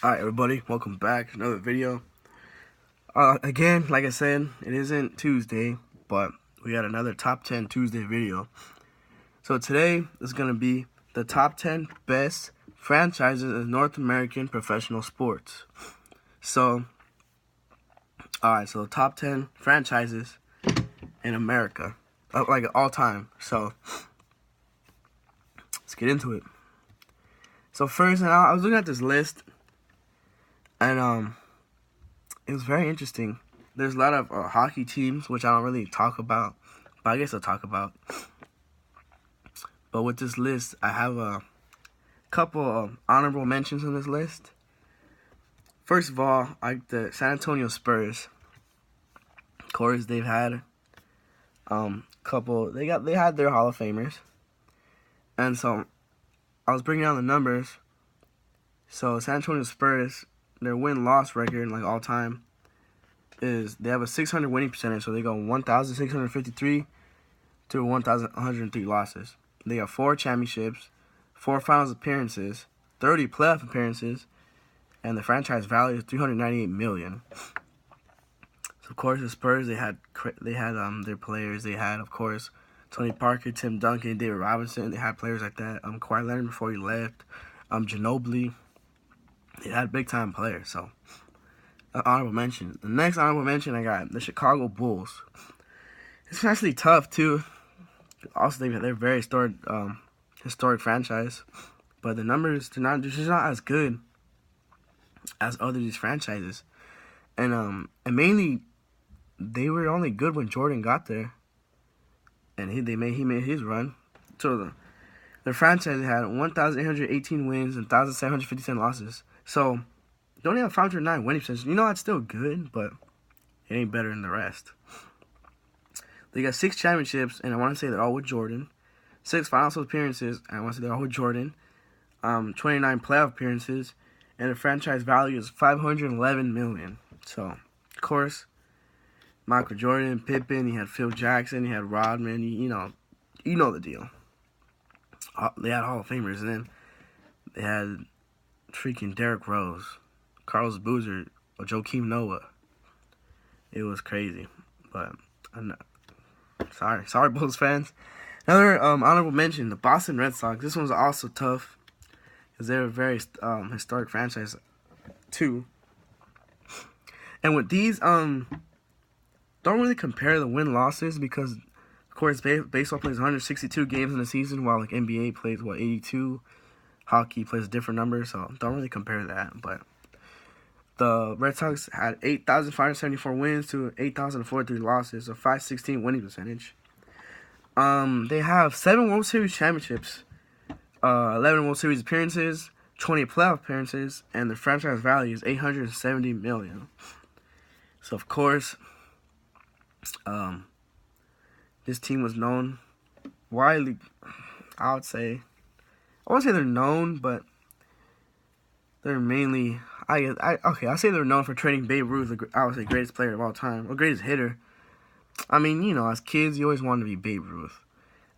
Alright everybody, welcome back to another video. Again, like I said, it isn't Tuesday, but we got another top 10 Tuesday video. So today is going to be the top 10 best franchises in North American professional sports. So, alright, so top 10 franchises in America, like all time. So, let's get into it. So first, I was looking at this list, and it was very interesting. There's a lot of hockey teams, which I don't really talk about, but I guess I'll talk about. But with this list, I have a couple of honorable mentions on this list. First of all, like the San Antonio Spurs. Of course, they've had couple. They had their Hall of Famers, and so I was bringing down the numbers. So San Antonio Spurs, their win-loss record, like all time, is they have a 600 winning percentage. So they go 1,653 to 1,103 losses. They got 4 championships, 4 finals appearances, 30 playoff appearances, and the franchise value is $398 million. So of course the Spurs, they had their players. They had, of course, Tony Parker, Tim Duncan, David Robinson. They had players like that. Kawhi Leonard before he left. Ginobili. They had big time players. So honorable mention. The next honorable mention I got the Chicago Bulls. It's actually tough too. Also, they're very historic franchise, but the numbers they're just not as good as other these franchises, and mainly they were only good when Jordan got there, and he made his run. So the franchise had 1,818 wins and 1,757 losses. So they only have 509 winning percentage. You know, that's still good, but it ain't better than the rest. They got 6 championships, and I want to say they're all with Jordan. 6 finals appearances, and I want to say they're all with Jordan. 29 playoff appearances, and the franchise value is $511 million. So, of course, Michael Jordan, Pippen, he had Phil Jackson, he had Rodman, you know the deal. They had Hall of Famers, and then they had freaking Derrick Rose, Carlos Boozer, or Joakim Noah. It was crazy, but I'm not. Sorry, Bulls fans. Another honorable mention: the Boston Red Sox. This one's also tough because they're a very historic franchise too. And with these, don't really compare the win losses because, of course, baseball plays 162 games in a season, while like NBA plays 82. Hockey plays a different number, so don't really compare that. But the Red Sox had 8,574 wins to 8,043 losses, a .516 winning percentage. They have 7 World Series championships, 11 World Series appearances, 20 playoff appearances, and the franchise value is $870 million. So of course, this team was known widely. I won't say they're known, but they're mainly. I'll say they're known for trading Babe Ruth, I would say greatest player of all time, or greatest hitter. I mean, you know, as kids, you always wanted to be Babe Ruth,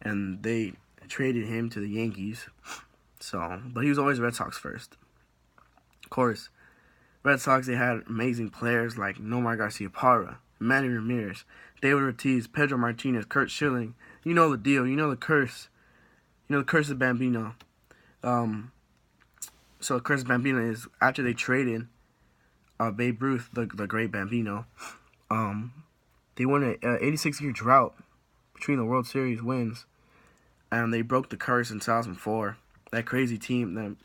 and they traded him to the Yankees. So, but he was always Red Sox first. Of course, Red Sox, they had amazing players like Nomar Garciaparra, Manny Ramirez, David Ortiz, Pedro Martinez, Curt Schilling. You know the deal. You know the curse. You know the curse of Bambino. So Curse Bambino is after they traded Babe Ruth, the great Bambino. They won an 86-year drought between the World Series wins, and they broke the curse in 2004. That crazy team, that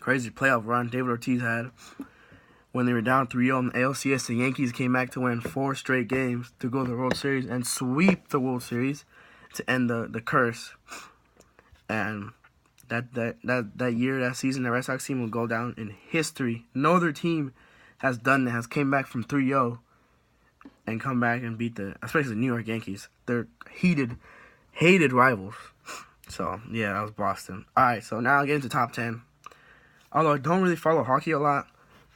crazy playoff run David Ortiz had when they were down 3-0 in the ALCS. The Yankees came back to win 4 straight games to go to the World Series and sweep the World Series to end the curse. And that year, that season, the Red Sox team will go down in history. No other team has done that, has came back from 3-0 and come back and beat especially the New York Yankees. They're hated rivals. So, yeah, that was Boston. Alright, so now I'll get into top 10. Although I don't really follow hockey a lot,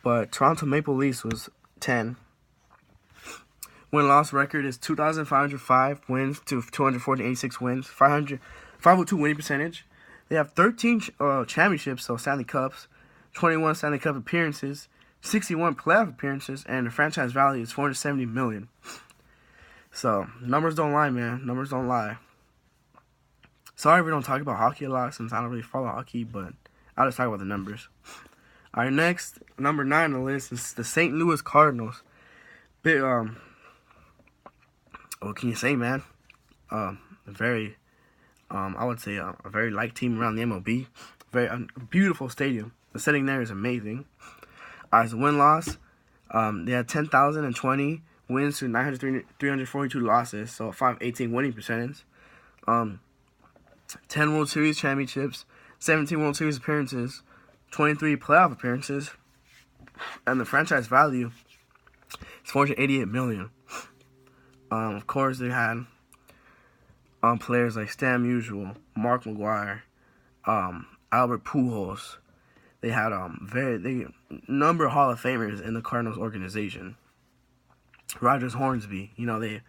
but Toronto Maple Leafs was 10. Win-loss record is 2,505 wins to 286 wins, 502 winning percentage. They have 13 championships, so Stanley Cups, 21 Stanley Cup appearances, 61 playoff appearances, and the franchise value is $470 million. So, numbers don't lie, man. Numbers don't lie. Sorry we don't talk about hockey a lot since I don't really follow hockey, but I'll just talk about the numbers. Alright, next, number 9 on the list is the St. Louis Cardinals. Big, what can you say, man? Very, I would say a very liked team around the MLB. Very beautiful stadium. The setting there is amazing. Alright, so win-loss. They had 10,020 wins to 342 losses, so a .518 winning percentage. 10 World Series championships, 17 World Series appearances, 23 playoff appearances, and the franchise value is $488 million. Of course, they had players like Stan Musial, Mark McGwire, Albert Pujols. They had number of Hall of Famers in the Cardinals organization. Rogers Hornsby, they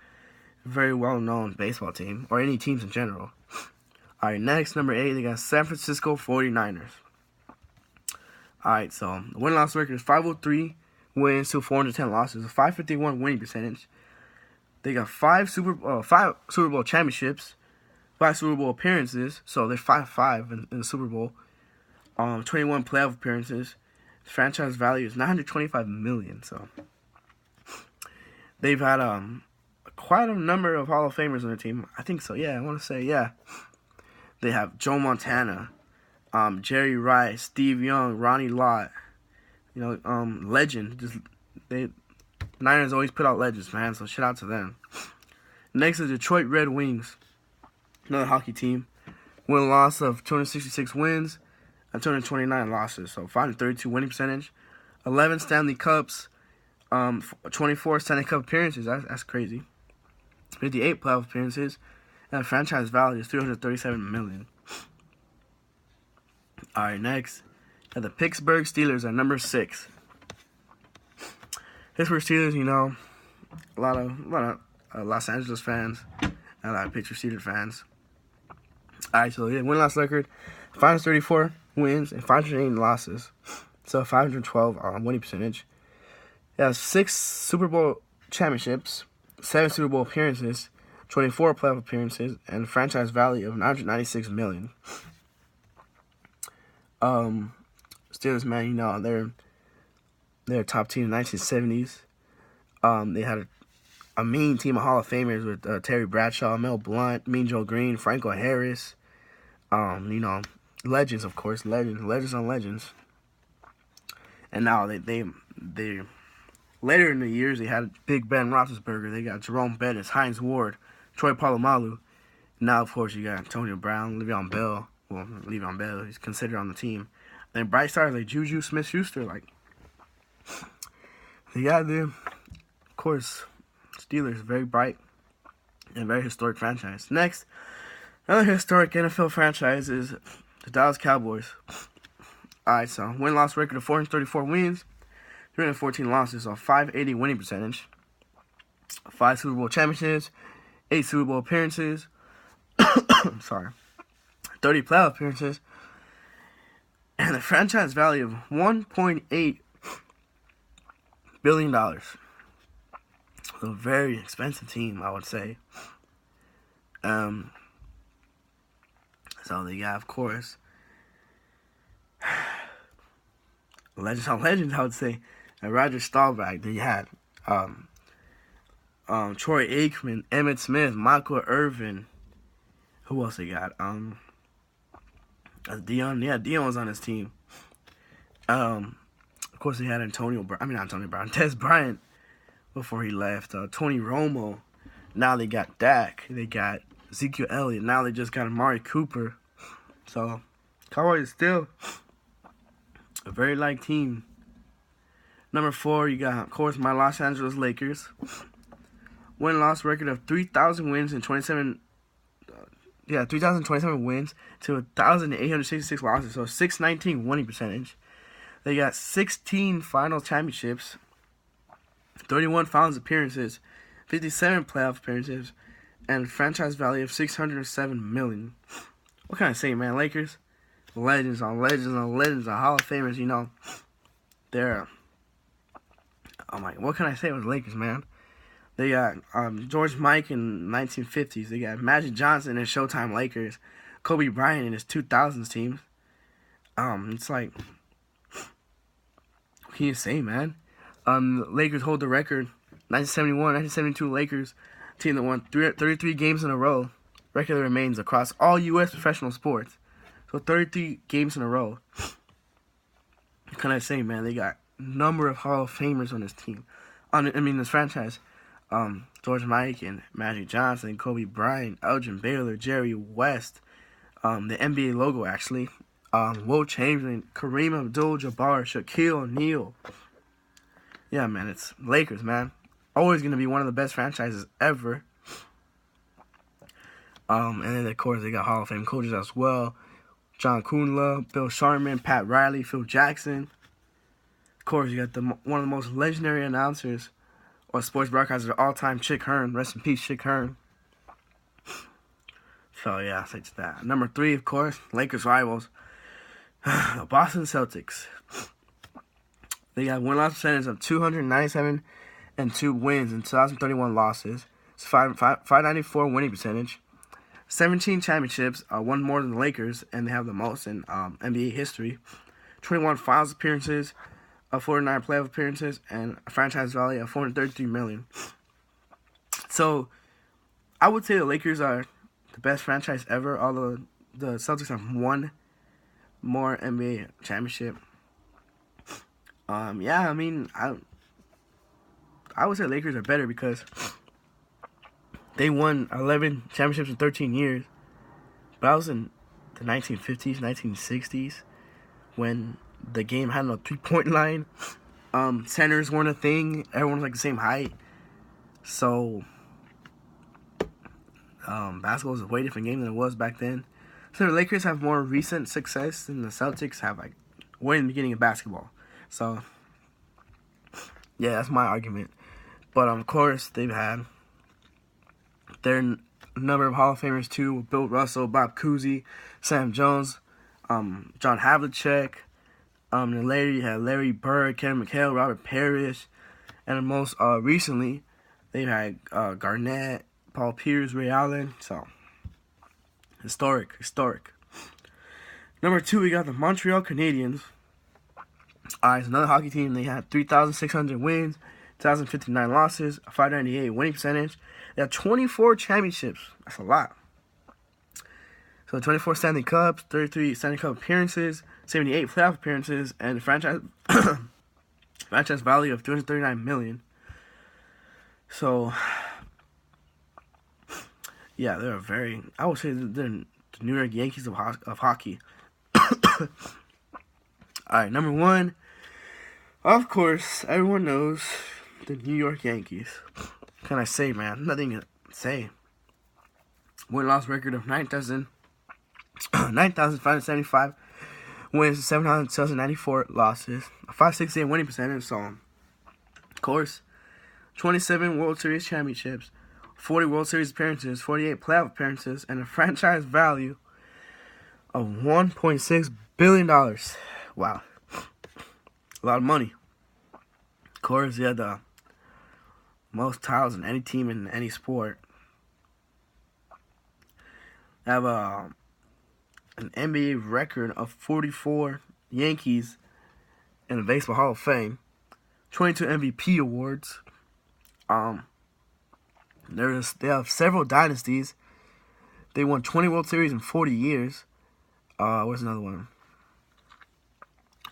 very well known baseball team, or any teams in general. Alright, next, number 8, they got San Francisco 49ers. Alright, so the win-loss record is 503 wins to 410 losses, a .551 winning percentage. They got 5 Super Bowl championships, 5 Super Bowl appearances, so they're 5-5 in the Super Bowl. 21 playoff appearances. The franchise value is $925 million. So they've had quite a number of Hall of Famers on their team. I think so. Yeah, I want to say yeah. They have Joe Montana, Jerry Rice, Steve Young, Ronnie Lott. Legend. Niners always put out legends, man. So shout out to them. Next is Detroit Red Wings, another hockey team. Win-loss of 266 wins and 229 losses. So 532 winning percentage. 11 Stanley Cups, 24 Stanley Cup appearances. That's crazy. 58 playoff appearances, and the franchise value is $337 million. All right, next, the Pittsburgh Steelers are number 6. Pittsburgh Steelers, a lot of Los Angeles fans, and a lot of Pittsburgh Steelers fans. All right, so win-loss record, 534 wins and 508 losses, so 512 winning percentage. It has 6 Super Bowl championships, 7 Super Bowl appearances, 24 playoff appearances, and a franchise value of $996 million. Steelers, man, they're a top team in the 1970s. They had a mean team of Hall of Famers with Terry Bradshaw, Mel Blount, Mean Joe Green, Franco Harris. Legends, of course, legends on legends. And now they later in the years, they had Big Ben Roethlisberger. They got Jerome Bettis, Hines Ward, Troy Polamalu. Now, of course, you got Antonio Brown, Le'Veon Bell. Well, Le'Veon Bell, he's considered on the team. Then bright stars like Juju Smith-Schuster. They got them. Of course, Steelers, very bright and very historic franchise. Next, another historic NFL franchise is the Dallas Cowboys. Alright, so win-loss record of 434 wins, 314 losses, so 580 winning percentage. 5 Super Bowl championships, 8 Super Bowl appearances, 30 playoff appearances, and a franchise value of $1.8 billion. A very expensive team, I would say. So they got, of course, legends on legends, I would say. And Roger Staubach, they had Troy Aikman, Emmitt Smith, Michael Irvin. Who else they got? Dion. Yeah, Dion was on his team. Of course, they had Des Bryant before he left. Tony Romo. Now they got Dak. They got Ezekiel Elliott. Now they just got Amari Cooper. So, Cowboys is still a very liked team. Number 4, you got, of course, my Los Angeles Lakers. Win-loss record of 3,000 wins and 3,027 wins to 1,866 losses. So 619 winning percentage. They got 16 final championships, 31 finals appearances, 57 playoff appearances, and a franchise value of $607 million. What can I say, man? Lakers, legends on legends on legends on Hall of Famers. You know, they're, oh my, what can I say with the Lakers, man? They got George Mike in the 1950s. They got Magic Johnson in Showtime Lakers. Kobe Bryant in his 2000s team. It's like, what can you say, man? The Lakers hold the record. 1971, 1972 Lakers team that won 33 games in a row. Record that remains across all U.S. professional sports. So 33 games in a row. What can I say, man? They got a number of Hall of Famers on this team. This franchise. George Mike and Magic Johnson, Kobe Bryant, Elgin Baylor, Jerry West. The NBA logo, actually. Wilt Chamberlain, Kareem Abdul-Jabbar, Shaquille O'Neal. Yeah, man, it's Lakers, man. Always going to be one of the best franchises ever. And then, of course, they got Hall of Fame coaches as well. John Kunla, Bill Sharman, Pat Riley, Phil Jackson. Of course, you got one of the most legendary announcers or sports broadcasters of all time, Chick Hearn. Rest in peace, Chick Hearn. So, yeah, that's that. Number 3, of course, Lakers rivals. The Boston Celtics. They got win-loss percentage of 297 and 2 wins and 2,031 losses. It's 594 winning percentage. 17 championships, one more than the Lakers, and they have the most in NBA history. 21 finals appearances, 49 playoff appearances, and a franchise value of $433 million. So, I would say the Lakers are the best franchise ever, although the Celtics have one more NBA championship. Yeah, I mean, I would say Lakers are better because they won 11 championships in 13 years. But I was in the 1950s, 1960s, when the game had no three-point line. Centers weren't a thing. Everyone was like the same height. So, basketball was a way different game than it was back then. So the Lakers have more recent success than the Celtics have, like, way in the beginning of basketball. So, yeah, that's my argument. But, of course, they've had their number of Hall of Famers, too, with Bill Russell, Bob Cousy, Sam Jones, John Havlicek. And later you had Larry Bird, Kevin McHale, Robert Parrish. And most recently, they've had Garnett, Paul Pierce, Ray Allen. So, historic. Number 2, we got the Montreal Canadiens. It's another hockey team. They had 3,600 wins, 2,059 losses, a 598 winning percentage. They have 24 championships. That's a lot. So 24 Stanley Cups, 33 Stanley Cup appearances, 78 playoff appearances, and a franchise value of $239 million. So, yeah, they're I would say they're the New York Yankees of hockey. Alright, number 1, of course, everyone knows the New York Yankees. What can I say, man? Nothing to say. Win-loss record of 9,575 wins, 7,294 losses, a 568 winning percentage. So, of course, 27 World Series championships, 40 World Series appearances, 48 playoff appearances, and a franchise value of $1.6 billion. Wow. A lot of money. Of course, they had the most titles in any team in any sport. They have an NBA record of 44 Yankees in the Baseball Hall of Fame. 22 MVP awards. They have several dynasties. They won 20 World Series in 40 years. Where's another one?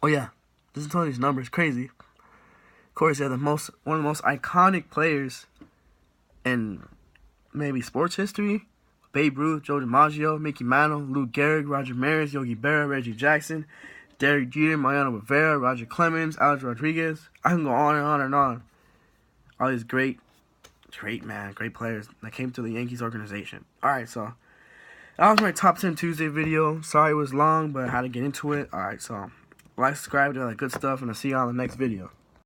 Oh yeah, listen to all these numbers, crazy. Of course, they're one of the most iconic players in maybe sports history. Babe Ruth, Joe DiMaggio, Mickey Mantle, Lou Gehrig, Roger Maris, Yogi Berra, Reggie Jackson, Derek Jeter, Mariano Rivera, Roger Clemens, Alex Rodriguez. I can go on and on and on. All these great players that came to the Yankees organization. Alright, so that was my Top 10 Tuesday video. Sorry it was long, but I had to get into it. Alright, so like, subscribe to all that good stuff, and I'll see you on the next video.